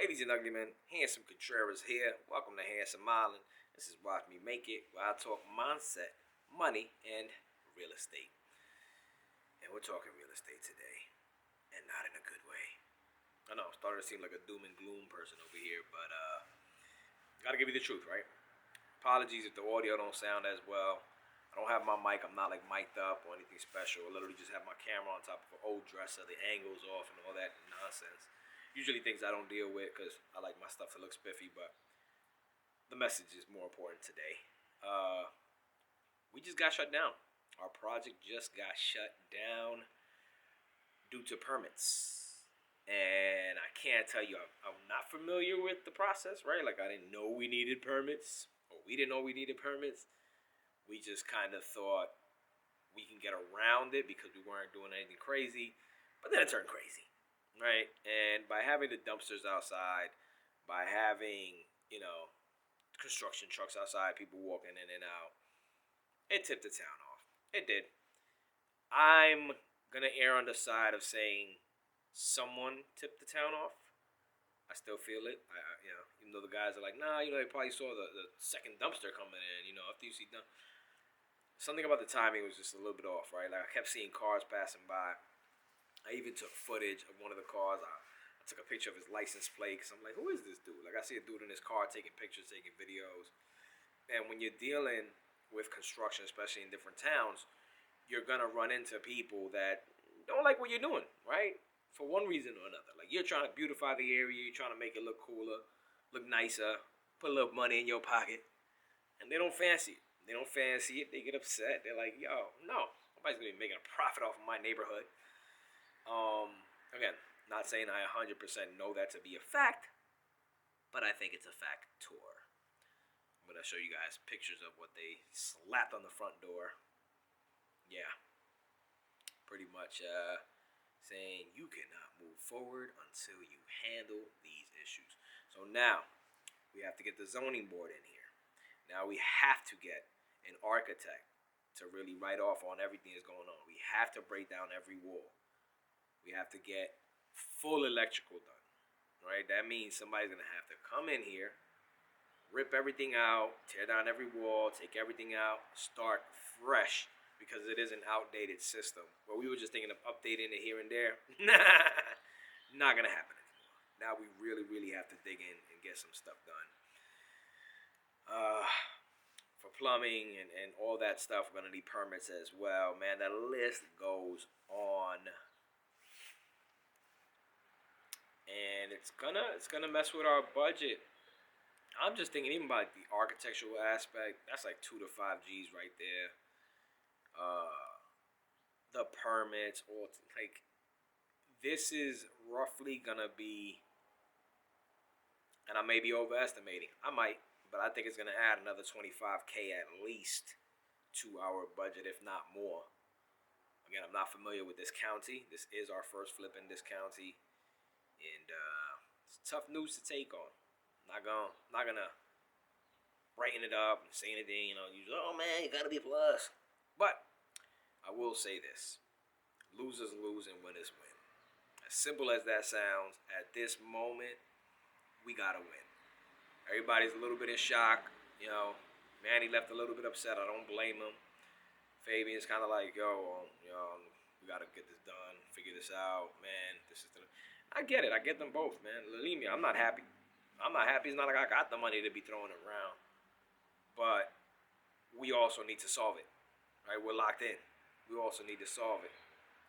Ladies and gentlemen, Handsome Contreras here. Welcome to Handsome Island. This is Watch Me Make It, where I talk mindset, money, and real estate. And we're talking real estate today, and not in a good way. I know, I'm starting to seem like a doom and gloom person over here, but gotta give you the truth, right? Apologies if the audio don't sound as well. I don't have my mic. I'm not like mic'd up or anything special. I literally just have my camera on top of an old dresser, the angles off, and all that nonsense. Usually things I don't deal with because I like my stuff to look spiffy, but the message is more important today. We just got shut down. Our project just got shut down due to permits. And I can't tell you, I'm not familiar with the process, right? Like, I didn't know we needed permits, or we didn't know we needed permits. We just kind of thought we can get around it because we weren't doing anything crazy. But then it turned crazy. Right, and by having the dumpsters outside, by having, construction trucks outside, people walking in and out, it tipped the town off. It did. I'm going to err on the side of saying someone tipped the town off. I still feel it. Even though the guys are like, nah, they probably saw the second dumpster coming in, after you see something about the timing was just a little bit off, right? Like, I kept seeing cars passing by. I even took footage of one of the cars. I took a picture of his license plate because I'm like, who is this dude? Like, I see a dude in his car taking pictures, taking videos. And when you're dealing with construction, especially in different towns, you're going to run into people that don't like what you're doing, right? For one reason or another. Like, you're trying to beautify the area. You're trying to make it look cooler, look nicer, put a little money in your pocket. And they don't fancy it. They don't fancy it. They get upset. They're like, yo, no. Nobody's going to be making a profit off of my neighborhood. Again, not saying I 100% know that to be a fact, but I think it's a factor. I'm going to show you guys pictures of what they slapped on the front door. Yeah. Pretty much saying you cannot move forward until you handle these issues. So now we have to get the zoning board in here. Now we have to get an architect to really write off on everything that's going on. We have to break down every wall. We have to get full electrical done, right? That means somebody's going to have to come in here, rip everything out, tear down every wall, take everything out, start fresh, because it is an outdated system. Where we were just thinking of updating it here and there, not going to happen anymore. Now we really, really have to dig in and get some stuff done. For plumbing and all that stuff, we're going to need permits as well. Man, that list goes on. And it's gonna mess with our budget. I'm just thinking, even about the architectural aspect, that's like 2 to 5 G's right there. The permits, or like, this is roughly gonna be, and I may be overestimating. I might, but I think it's gonna add another $25K at least to our budget, if not more. Again, I'm not familiar with this county. This is our first flip in this county. And it's tough news to take on. Not gonna brighten it up and say anything, oh man, you gotta be a plus. But I will say this: losers lose and winners win. As simple as that sounds, at this moment, we gotta win. Everybody's a little bit in shock. Manny left a little bit upset. I don't blame him. Fabian's kind of like, we gotta get this done, figure this out, man. I get it. I get them both, man. Believe me, I'm not happy. It's not like I got the money to be throwing around. But we also need to solve it. Right? We're locked in. We also need to solve it.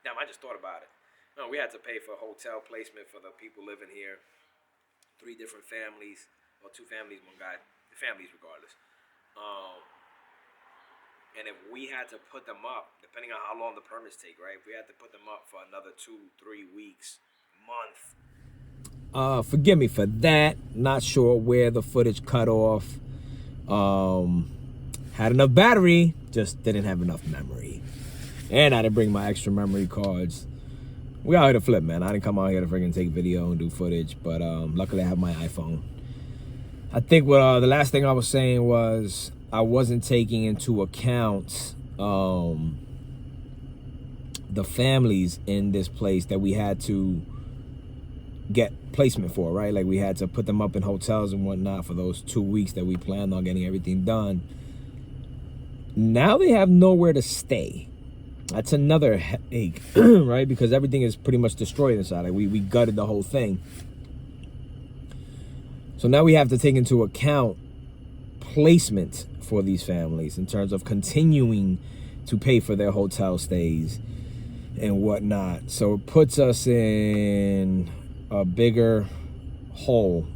Damn, I just thought about it. No, we had to pay for hotel placement for the people living here. 3 different families. Well, 2 families, 1 guy. The families regardless. And if we had to put them up, depending on how long the permits take, right? If we had to put them up for another 2-3 weeks, month. Forgive me for that. Not sure where the footage cut off. Had enough battery, just didn't have enough memory. And I didn't bring my extra memory cards. We out here to flip, man. I didn't come out here to freaking take video and do footage, but luckily I have my iPhone. I think the last thing I was saying was I wasn't taking into account the families in this place that we had to get placement for, right? Like we had to put them up in hotels and whatnot for those 2 weeks that we planned on getting everything done. Now they have nowhere to stay. That's another headache, right? Because everything is pretty much destroyed inside. Like we gutted the whole thing. So now we have to take into account placement for these families in terms of continuing to pay for their hotel stays and whatnot. So it puts us in a bigger hole,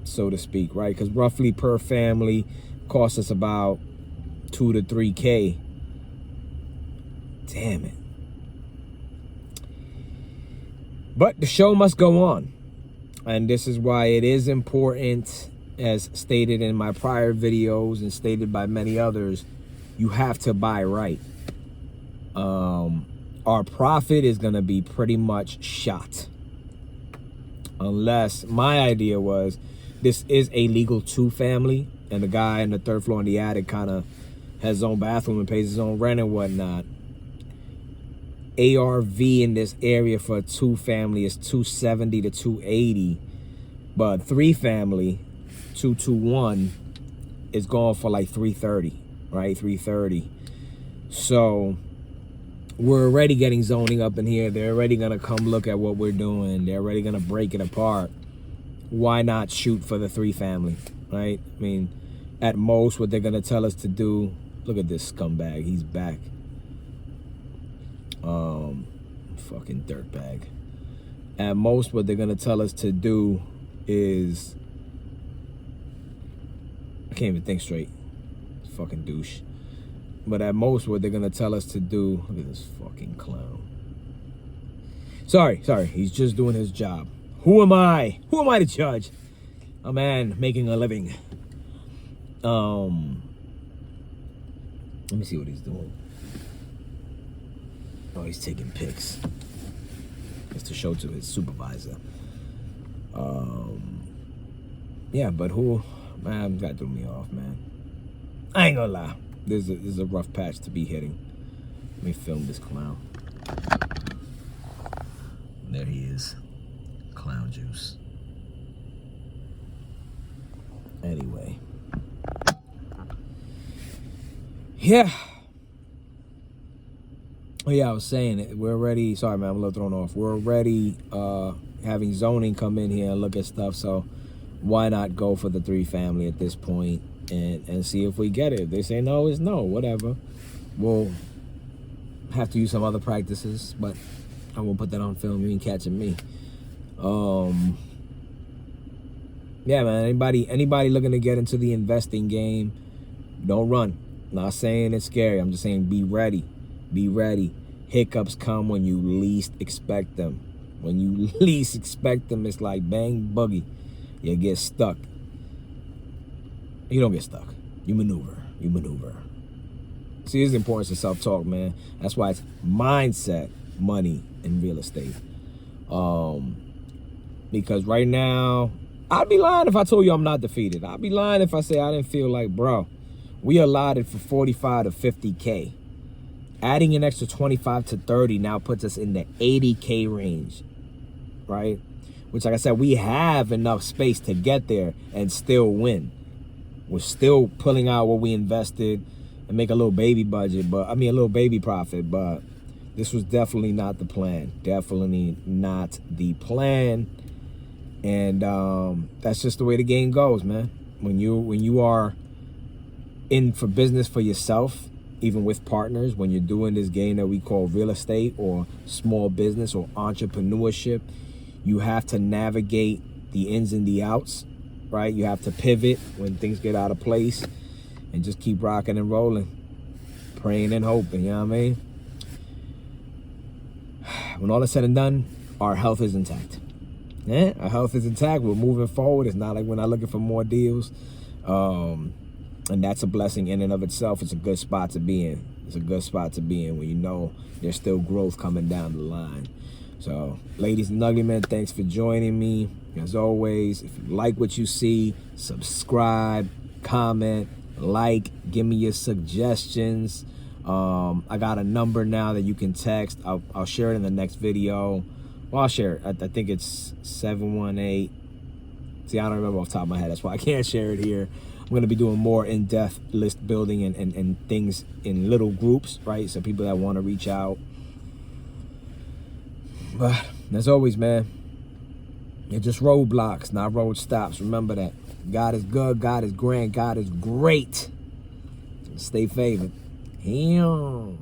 so to speak, right? Because roughly per family costs us about $2 to $3K. Damn it. But the show must go on. And this is why it is important, as stated in my prior videos and stated by many others, you have to buy right. Our profit is going to be pretty much shot. Unless my idea was this is a legal 2-family and the guy in the 3rd floor in the attic kind of has his own bathroom and pays his own rent and whatnot. ARV in this area for a 2-family is $270 to $280, but 3-family 221 is going for like $330, right? $330. So we're already getting zoning up in here. They're already gonna come look at what we're doing. They're already gonna break it apart. Why not shoot for the 3-family, right? I mean, at most what they're gonna tell us to do. Look at this scumbag. He's back. Fucking dirtbag. At most what they're gonna tell us to do is, I can't even think straight. Fucking douche. But at most what they're gonna tell us to do, look at this fucking clown. Sorry, he's just doing his job. Who am I? Who am I to judge? A man making a living. Let me see what he's doing. Oh, he's taking pics. Just to show to his supervisor. Yeah, but who? Man, that threw me off, man. I ain't gonna lie. This is a rough patch to be hitting. Let me film this clown. There he is. Clown juice. Anyway. Yeah. Oh yeah, I was saying it. We're already, sorry man, I'm a little thrown off. We're already having zoning come in here and look at stuff. So why not go for the 3-family at this point and see if we get it? If they say no, it's no, whatever. We'll have to use some other practices, but I won't put that on film. You ain't catching me. Yeah, man, anybody looking to get into the investing game, don't run. Not saying it's scary. I'm just saying be ready. Be ready. Hiccups come when you least expect them. When you least expect them, it's like bang boogie. You get stuck. You don't get stuck. You maneuver. You maneuver. See, it's the importance of self-talk, man. That's why it's mindset, money, and real estate. Because right now, I'd be lying if I told you I'm not defeated. I'd be lying if I say I didn't feel like, bro, we allotted for 45 to 50K. Adding an extra 25 to 30 now puts us in the 80K range, right? Which, like I said, we have enough space to get there and still win. We're still pulling out what we invested and make a little baby budget, but I mean a little baby profit, but this was definitely not the plan. Definitely not the plan. And that's just the way the game goes, man. When you are in for business for yourself, even with partners, when you're doing this game that we call real estate or small business or entrepreneurship, you have to navigate the ins and the outs, right? You have to pivot when things get out of place and just keep rocking and rolling, praying and hoping, you know what I mean? When all is said and done, our health is intact. Yeah, our health is intact. We're moving forward. It's not like we're not looking for more deals. And that's a blessing in and of itself. It's a good spot to be in. It's a good spot to be in when you know there's still growth coming down the line. So, ladies and ugly men, thanks for joining me. As always, if you like what you see, subscribe, comment, like, give me your suggestions. I got a number now that you can text. I'll share it in the next video. Well, I'll share it. I think it's 718. See, I don't remember off the top of my head. That's why I can't share it here. I'm going to be doing more in-depth list building and things in little groups, right? So people that want to reach out. But as always, man, they're just roadblocks, not road stops. Remember that. God is good. God is grand. God is great. Stay favored. Damn.